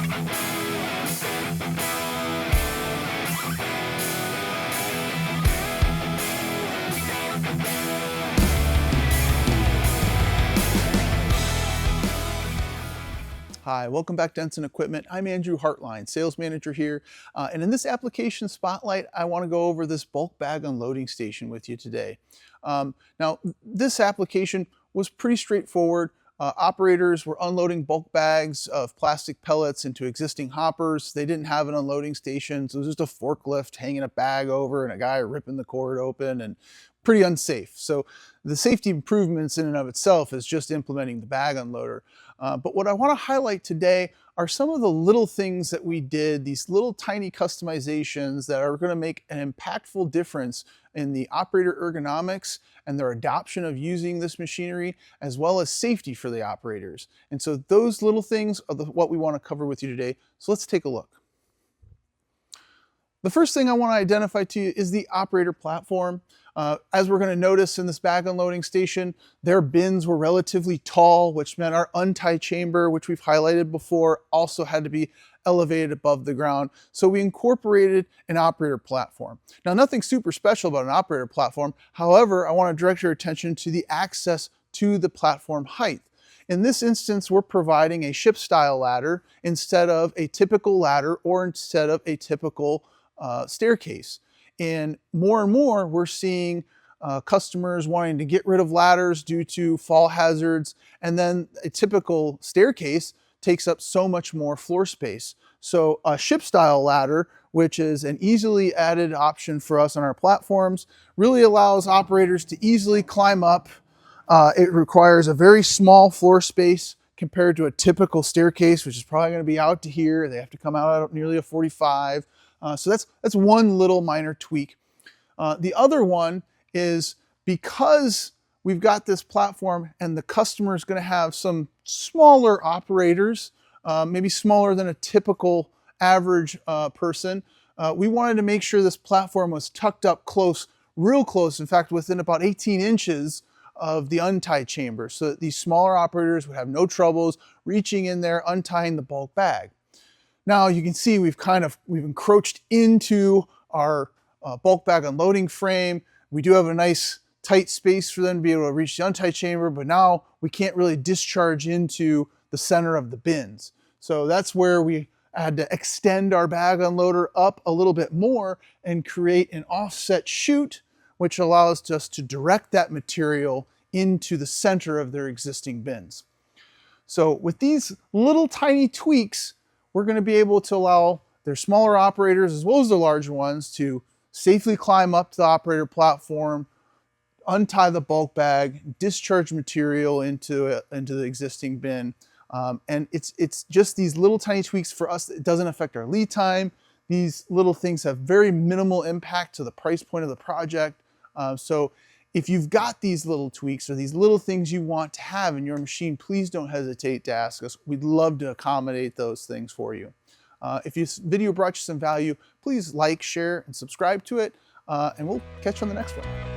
Hi, welcome back to Ensign Equipment. I'm Andrew Hartline, sales manager here. And in this application spotlight, I want to go over this bulk bag unloading station with you today. Now, this application was pretty straightforward. Operators were unloading bulk bags of plastic pellets into existing hoppers. They didn't have an unloading station, so it was just a forklift hanging a bag over and a guy ripping the cord open, and pretty unsafe. So the safety improvements in and of itself is just implementing the bag unloader. But what I want to highlight today are some of the little things that we did, these little tiny customizations that are going to make an impactful difference in the operator ergonomics and their adoption of using this machinery, as well as safety for the operators. And so those little things are what we want to cover with you today. So let's take a look. The first thing I want to identify to you is the operator platform. As we're going to notice in this bag unloading station, their bins were relatively tall, which meant our untie chamber, which we've highlighted before, also had to be elevated above the ground. So we incorporated an operator platform. Now, nothing super special about an operator platform. However, I want to direct your attention to the access to the platform height. In this instance, we're providing a ship style ladder instead of a typical ladder or instead of a typical staircase. And more, we're seeing customers wanting to get rid of ladders due to fall hazards, and then a typical staircase takes up so much more floor space. So a ship style ladder, which is an easily added option for us on our platforms, really allows operators to easily climb up. It requires a very small floor space compared to a typical staircase, which is probably going to be out to here. They have to come out at nearly a 45. So that's one little minor tweak. The other one is because we've got this platform and the customer is going to have some smaller operators, maybe smaller than a typical average person, we wanted to make sure this platform was tucked up close, real close, in fact, within about 18 inches of the untie chamber, so that these smaller operators would have no troubles reaching in there, untying the bulk bag. Now you can see we've encroached into our bulk bag unloading frame. We do have a nice tight space for them to be able to reach the untie chamber, but now we can't really discharge into the center of the bins. So that's where we had to extend our bag unloader up a little bit more and create an offset chute, which allows us to direct that material into the center of their existing bins. So with these little tiny tweaks, we're going to be able to allow their smaller operators as well as the larger ones to safely climb up to the operator platform, untie the bulk bag, discharge material into the existing bin. And it's just these little tiny tweaks for us. It doesn't affect our lead time. These little things have very minimal impact to the price point of the project. So if you've got these little tweaks or these little things you want to have in your machine, please don't hesitate to ask us. We'd love to accommodate those things for you. If this video brought you some value, please like, share, and subscribe to it, and we'll catch you on the next one.